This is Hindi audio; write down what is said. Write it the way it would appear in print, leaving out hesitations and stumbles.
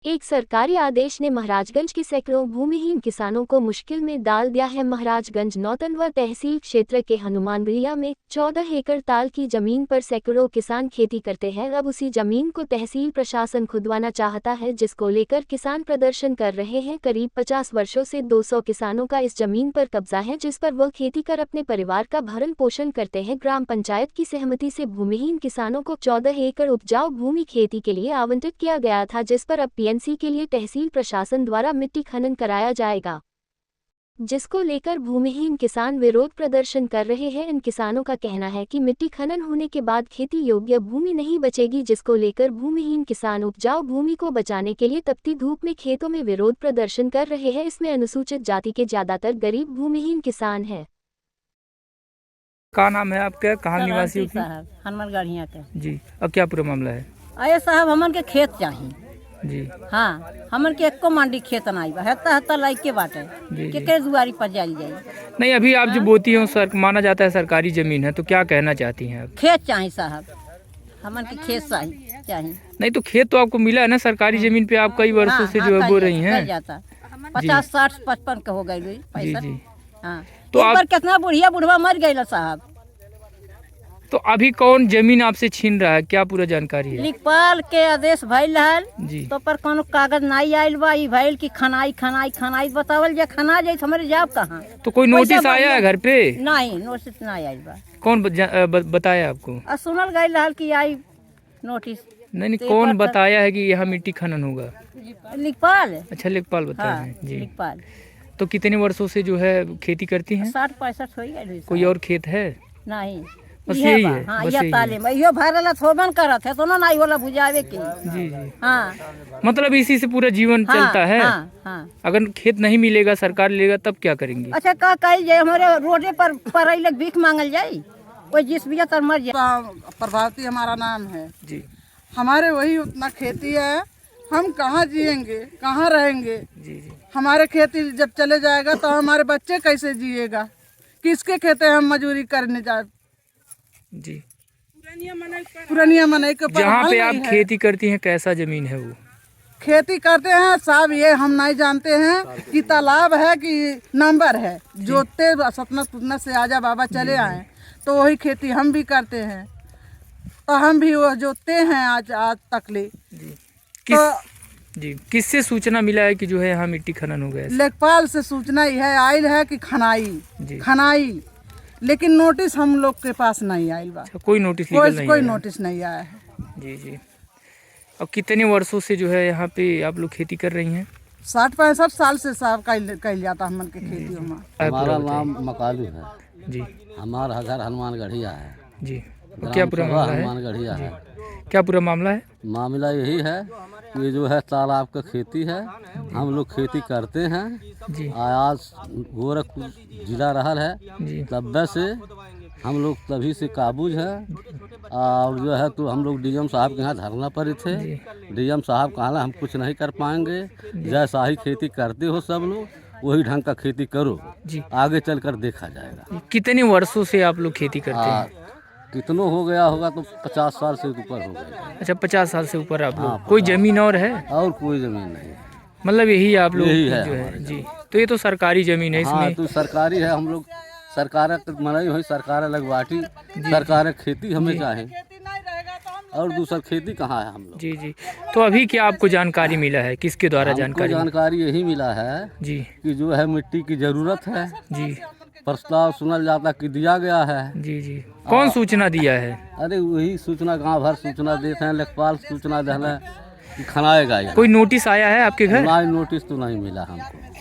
एक सरकारी आदेश ने महाराजगंज के सैकड़ों भूमिहीन किसानों को मुश्किल में डाल दिया है। महाराजगंज नौतनवा तहसील क्षेत्र के हनुमानगढ़िया में 14 एकड़ ताल की जमीन पर सैकड़ों किसान खेती करते हैं। अब उसी जमीन को तहसील प्रशासन खुदवाना चाहता है, जिसको लेकर किसान प्रदर्शन कर रहे हैं। करीब 50 वर्षों से 200 किसानों का इस जमीन पर कब्जा है, जिस पर वह खेती कर अपने परिवार का भरण पोषण करते हैं। ग्राम पंचायत की सहमति से भूमिहीन किसानों को 14 एकड़ उपजाऊ भूमि खेती के लिए आवंटित किया गया था, जिस पर अब पीएनसी के लिए तहसील प्रशासन द्वारा मिट्टी खनन कराया जाएगा, जिसको लेकर भूमिहीन किसान विरोध प्रदर्शन कर रहे हैं। इन किसानों का कहना है कि मिट्टी खनन होने के बाद खेती योग्य भूमि नहीं बचेगी, जिसको लेकर भूमिहीन किसान उपजाऊ भूमि को बचाने के लिए तपती धूप में खेतों में विरोध प्रदर्शन कर रहे हैं। इसमें अनुसूचित जाति के ज्यादातर गरीब भूमिहीन किसान हैं। क्या नाम है आपका, कहाँ निवासी हो? साहब हनुमानगढ़िया के जी। अब क्या पूरा मामला है? अरे साहब हमन के खेत चाहिए जी। हाँ, हमन के एको मंडी खेत नहीं बा, हत्ता हत्ता लाइक के बाटे के दुआरी पर जाई जाई। नहीं, अभी आप जो बोती हो सर माना जाता है सरकारी जमीन है, तो क्या कहना चाहती हैं आप? खेत चाहिए साहब, हमन के खेत चाहिए। नहीं तो खेत तो आपको मिला है ना सरकारी जमीन पे, आप कई वर्षों से जो है बो रही हैं। 50, 60, 55 का हो गई। जी जी। हाँ, तो तो आप कितना बुढ़वा मर गई साहब। तो अभी कौन जमीन आपसे छीन रहा है, क्या पूरा जानकारी है? लेखपाल के आदेश भइल रहल जी। तो पर कोनो कागज नहीं आयल बा। ई भइल की खनाई बतावल जे खना जाए हमारे जाब कहाँ। तो कोई नोटिस आया है घर पे? नहीं, नोटिस नहीं आयल बा। कौन बताया आपको? सुनल गई रहल की आई नोटिस। नहीं, कौन बताया है कि यहाँ मिट्टी खनन होगा? लेखपाल। अच्छा, लेखपाल बताया हाँ, है जी। लेखपाल। तो कितने वर्षों से जो है खेती करती हैं? 60-65 हो गई। कोई और खेत है? नहीं, बस यही है। हाँ, बस ये यही ताले में यो भरला थोबन करत है तो ना नहीं होला बुझावे की। जी जी। हाँ, मतलब इसी से पूरा जीवन हाँ, चलता है। हाँ, हाँ। अगर खेत नहीं मिलेगा, सरकार लेगा, तब क्या करेंगे? अच्छा, का कही जाए हमारे रोडे पर पढ़ाई भीख मांगल जाये, कोई जिस भी तर मर जाए। प्रभावती हमारा नाम है जी। हमारे वही उतना खेती है, हम कहाँ जिएंगे, कहाँ रहेंगे? जी जी। हमारे खेती जब चले जाएगा तो हमारे बच्चे कैसे जिएगा? किसके खेते हम मजदूरी करने जाए? जी। पुरानिया मनई के जहाँ पे आप खेती करती हैं कैसा जमीन है वो? खेती करते हैं साहब, ये हम नहीं जानते हैं कि तालाब है कि नंबर है। जोतते सतना पुतना से आजा बाबा चले आए तो वही खेती हम भी करते हैं, तो हम भी वो जोतते हैं आज तक ले। जी, किससे सूचना मिला है कि जो है यहाँ मिट्टी खनन हो गया? लेखपाल से सूचना यह आयल है कि खनाई, लेकिन नोटिस हम लोग के पास नहीं आयल बा। कोई नोटिस कोई नोटिस नहीं आया है। जी जी। अब कितने वर्षों से जो है यहाँ पे आप लोग खेती कर रही हैं? 60-65 साल से साहब कह जाता हमन के खेती में। हमारा नाम मकालू है जी। हमारा घर हनुमानगढ़िया है जी। क्या पूरा मामला है? हनुमानगढ़िया है। क्या पूरा मामला है? मामला यही है कि जो है तालाब का खेती है, हम लोग खेती करते हैं जी। आज गोरखपुर जिला रहल है जी। तब से हम लोग तभी से काबूज है। और जो है तो हम लोग डीएम साहब के यहाँ धरना पर थे। डीएम साहब कहा हम कुछ नहीं कर पाएंगे, जैसा ही खेती करते हो सब लोग वही ढंग का खेती करो जी, आगे चलकर देखा जाएगा। कितने वर्षों से आप लोग खेती करते हैं? कितनों हो गया होगा तो 50 साल से ऊपर हो गया। अच्छा, 50 साल से ऊपर आप लोग। हाँ, कोई जमीन और है? और कोई जमीन नहीं, मतलब यही आप लोग यही है जो है जी। तो ये तो सरकारी जमीन है, इसमें हाँ, तो सरकारी है। हम लोग सरकार मनाई हुई, सरकार लगवाटी, सरकार खेती हमें चाहे, और दूसरा खेती कहाँ है हम लोग। जी जी। तो अभी क्या आपको जानकारी मिला है, किसके द्वारा जानकारी यही मिला है जी कि जो है मिट्टी की जरूरत है जी। प्रस्ताव सुनल जाता कि दिया गया है। जी जी। कौन सूचना दिया है? अरे वही सूचना गांव भर सूचना देते हैं, लेखपाल सूचना देना कि खनाएगा। कोई नोटिस आया है आपके घर? नोटिस तो नहीं मिला हमको।